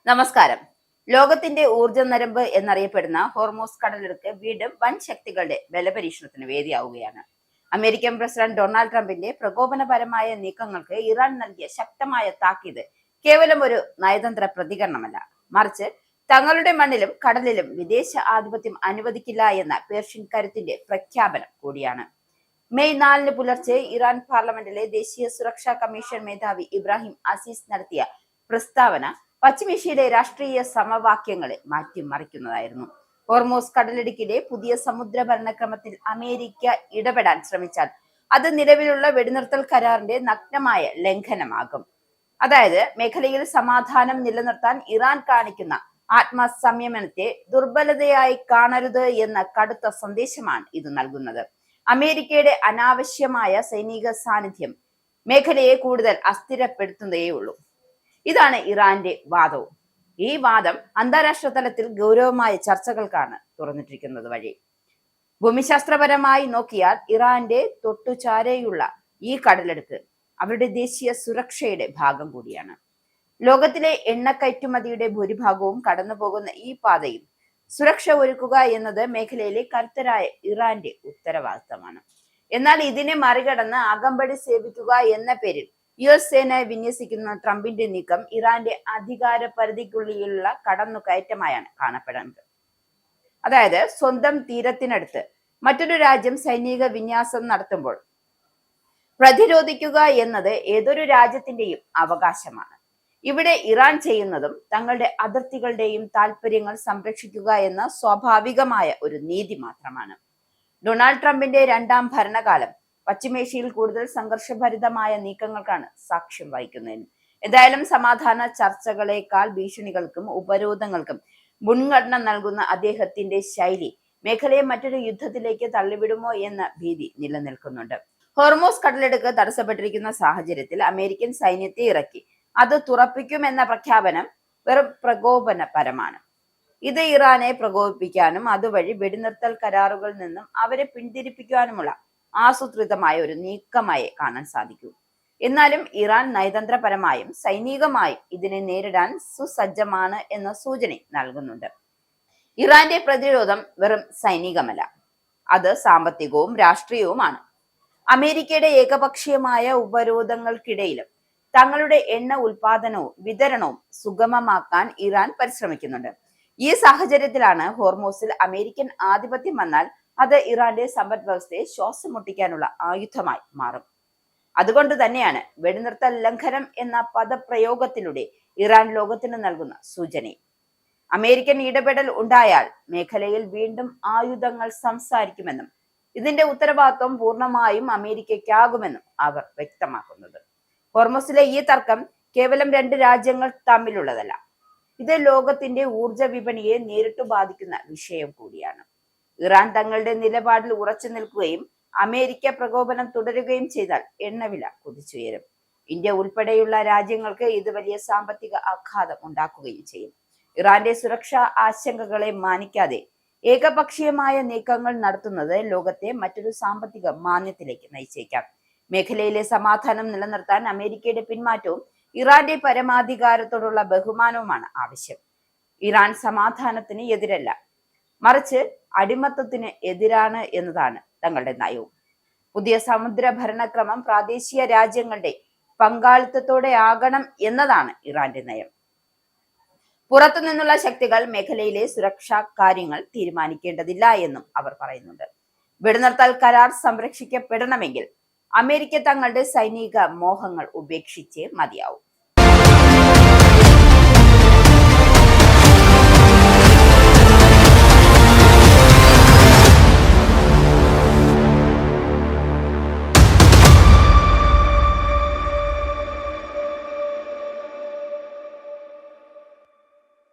നമസ്കാരം. ലോകത്തിന്റെ ഊർജ്ജ നരമ്പ് എന്നറിയപ്പെടുന്ന ഹോർമോസ് കടലിടുക്ക് വീണ്ടും വൻ ശക്തികളുടെ ബലപരീക്ഷണത്തിന് വേദിയാവുകയാണ്. അമേരിക്കൻ പ്രസിഡന്റ് ഡൊണാൾഡ് ട്രംപിന്റെ പ്രകോപനപരമായ നീക്കങ്ങൾക്ക് ഇറാൻ നൽകിയ ശക്തമായ താക്കീത് കേവലം ഒരു നയതന്ത്ര പ്രതികരണമല്ല, മറിച്ച് തങ്ങളുടെ മണ്ണിലും കടലിലും വിദേശ ആധിപത്യം അനുവദിക്കില്ല എന്ന പേർഷ്യൻ കരുത്തിന്റെ പ്രഖ്യാപനം കൂടിയാണ്. മെയ് 4 പുലർച്ചെ ഇറാൻ പാർലമെന്റിലെ ദേശീയ സുരക്ഷാ കമ്മീഷൻ മേധാവി ഇബ്രാഹിം അസീസ് നടത്തിയ പ്രസ്താവന പശ്ചിമേഷ്യയിലെ രാഷ്ട്രീയ സമവാക്യങ്ങളെ മാറ്റിമറിക്കുന്നതായിരുന്നു. ഹോർമോസ് കടലിടുക്കിലെ പുതിയ സമുദ്ര ഭരണക്രമത്തിൽ അമേരിക്ക ഇടപെടാൻ ശ്രമിച്ചാൽ അത് നിലവിലുള്ള വെടിനിർത്തൽ കരാറിന്റെ നഗ്നമായ ലംഘനമാകും. അതായത്, മേഖലയിൽ സമാധാനം നിലനിർത്താൻ ഇറാൻ കാണിക്കുന്ന ആത്മസംയമനത്തെ ദുർബലതയായി കാണരുത് എന്ന കടുത്ത സന്ദേശമാണ് ഇത് നൽകുന്നത്. അമേരിക്കയുടെ അനാവശ്യമായ സൈനിക സാന്നിധ്യം മേഖലയെ കൂടുതൽ അസ്ഥിരപ്പെടുത്തുന്നതേയുള്ളൂ. ഇതാണ് ഇറാന്റെ വാദവും. ഈ വാദം അന്താരാഷ്ട്ര തലത്തിൽ ഗൗരവമായ ചർച്ചകൾക്കാണ് തുറന്നിട്ടിരിക്കുന്നത് വഴി. ഭൂമിശാസ്ത്രപരമായി നോക്കിയാൽ ഇറാന്റെ തൊട്ടുചാരെയുള്ള ഈ കടലെടുക്ക് അവരുടെ ദേശീയ സുരക്ഷയുടെ ഭാഗം കൂടിയാണ്. ലോകത്തിലെ എണ്ണ കയറ്റുമതിയുടെ ഭൂരിഭാഗവും കടന്നുപോകുന്ന ഈ പാതയിൽ സുരക്ഷ ഒരുക്കുക എന്നത് മേഖലയിലെ കരുത്തരായ ഇറാന്റെ ഉത്തരവാദിത്തമാണ്. എന്നാൽ ഇതിനെ മറികടന്ന് അകമ്പടി സേവിക്കുക എന്ന പേരിൽ US സേനയെ വിന്യസിക്കുന്ന ട്രംപിന്റെ നീക്കം ഇറാന്റെ അധികാര പരിധിക്കുള്ളിലുള്ള കടന്നുകയറ്റമായാണ് കാണപ്പെടുന്നത്. അതായത്, സ്വന്തം തീരത്തിനടുത്ത് മറ്റൊരു രാജ്യം സൈനിക വിന്യാസം നടത്തുമ്പോൾ പ്രതിരോധിക്കുക എന്നത് ഏതൊരു രാജ്യത്തിന്റെയും അവകാശമാണ്. ഇവിടെ ഇറാൻ ചെയ്യുന്നതും തങ്ങളുടെ അതിർത്തികളുടെയും താല്പര്യങ്ങൾ സംരക്ഷിക്കുക എന്ന സ്വാഭാവികമായ ഒരു നീതി മാത്രമാണ്. ഡൊണാൾഡ് ട്രംപിന്റെ 2ാം ഭരണകാലം പശ്ചിമേഷ്യയിൽ കൂടുതൽ സംഘർഷഭരിതമായ നീക്കങ്ങൾക്കാണ് സാക്ഷ്യം വഹിക്കുന്നതിന്. എന്തായാലും സമാധാന ചർച്ചകളെക്കാൾ ഭീഷണികൾക്കും ഉപരോധങ്ങൾക്കും മുൻഗണന നൽകുന്ന അദ്ദേഹത്തിന്റെ ശൈലി മേഖലയെ മറ്റൊരു യുദ്ധത്തിലേക്ക് തള്ളിവിടുമോ എന്ന ഭീതി നിലനിൽക്കുന്നുണ്ട്. ഹോർമോസ് കടലെടുക്ക് തടസ്സപ്പെട്ടിരിക്കുന്ന സാഹചര്യത്തിൽ അമേരിക്കൻ സൈന്യത്തെ ഇറക്കി അത് തുറപ്പിക്കുമെന്ന പ്രഖ്യാപനം വെറും പ്രകോപനപരമാണ്. ഇത് ഇറാനെ പ്രകോപിപ്പിക്കാനും അതുവഴി വെടിനിർത്തൽ കരാറുകളിൽ നിന്നും അവരെ പിന്തിരിപ്പിക്കാനുമുള്ള ആസൂത്രിതമായ ഒരു നീക്കമായി കാണാൻ സാധിക്കൂ. എന്നാലും ഇറാൻ നയതന്ത്രപരമായും സൈനികമായും ഇതിനെ നേരിടാൻ സുസജ്ജമാണ് എന്ന സൂചന നൽകുന്നുണ്ട്. ഇറാന്റെ പ്രതിരോധം വെറും സൈനികമല്ല, അത് സാമ്പത്തികവും രാഷ്ട്രീയവുമാണ്. അമേരിക്കയുടെ ഏകപക്ഷീയമായ ഉപരോധങ്ങൾക്കിടയിലും തങ്ങളുടെ എണ്ണ ഉൽപാദനവും വിതരണവും സുഗമമാക്കാൻ ഇറാൻ പരിശ്രമിക്കുന്നുണ്ട്. ഈ സാഹചര്യത്തിലാണ് ഹോർമോസിൽ അമേരിക്കൻ ആധിപത്യം വന്നാൽ അത് ഇറാന്റെ സമ്പദ് വ്യവസ്ഥയെ ശ്വാസം മുട്ടിക്കാനുള്ള ആയുധമായി മാറും. അതുകൊണ്ട് തന്നെയാണ് വെടിനിർത്തൽ ലംഘനം എന്ന പദപ്രയോഗത്തിലൂടെ ഇറാൻ ലോകത്തിന് നൽകുന്ന സൂചന. അമേരിക്കൻ ഇടപെടൽ ഉണ്ടായാൽ മേഖലയിൽ വീണ്ടും ആയുധങ്ങൾ സംസാരിക്കുമെന്നും ഇതിന്റെ ഉത്തരവാദിത്വം പൂർണ്ണമായും അമേരിക്കയ്ക്കാകുമെന്നും അവർ വ്യക്തമാക്കുന്നത്. ഹോർമസിലെ ഈ തർക്കം കേവലം 2 രാജ്യങ്ങൾ തമ്മിലുള്ളതല്ല, ഇത് ലോകത്തിന്റെ ഊർജ വിപണിയെ നേരിട്ട് ബാധിക്കുന്ന വിഷയം കൂടിയാണ്. ഇറാൻ തങ്ങളുടെ നിലപാടിൽ ഉറച്ചു നിൽക്കുകയും അമേരിക്ക പ്രകോപനം തുടരുകയും ചെയ്താൽ എണ്ണവില കുതിച്ചുയരും. ഇന്ത്യ ഉൾപ്പെടെയുള്ള രാജ്യങ്ങൾക്ക് ഇത് വലിയ സാമ്പത്തിക ആഘാതം ഉണ്ടാക്കുകയും ചെയ്യും. ഇറാന്റെ സുരക്ഷാ ആശങ്കകളെ മാനിക്കാതെ ഏകപക്ഷീയമായ നീക്കങ്ങൾ നടത്തുന്നത് ലോകത്തെ മറ്റൊരു സാമ്പത്തിക മാന്ദ്യത്തിലേക്ക് നയിച്ചേക്കാം. മേഖലയിലെ സമാധാനം നിലനിർത്താൻ അമേരിക്കയുടെ പിന്മാറ്റവും ഇറാന്റെ പരമാധികാരത്തോടുള്ള ബഹുമാനവുമാണ് ആവശ്യം. ഇറാൻ സമാധാനത്തിന് എതിരല്ല, മറിച്ച് അടിമത്തത്തിന് എതിരാണ് എന്നതാണ് തങ്ങളുടെ നയവും. പുതിയ സമുദ്ര ഭരണക്രമം പ്രാദേശിക രാജ്യങ്ങളുടെ പങ്കാളിത്തത്തോടെ ആകണം എന്നതാണ് ഇറാന്റെ നയം. പുറത്തു നിന്നുള്ള ശക്തികൾ മേഖലയിലെ സുരക്ഷാ കാര്യങ്ങൾ തീരുമാനിക്കേണ്ടതില്ല എന്നും അവർ പറയുന്നുണ്ട്. വെടിനിർത്തൽ കരാർ സംരക്ഷിക്കപ്പെടണമെങ്കിൽ അമേരിക്ക തങ്ങളുടെ സൈനിക മോഹങ്ങൾ ഉപേക്ഷിച്ചേ മതിയാവും.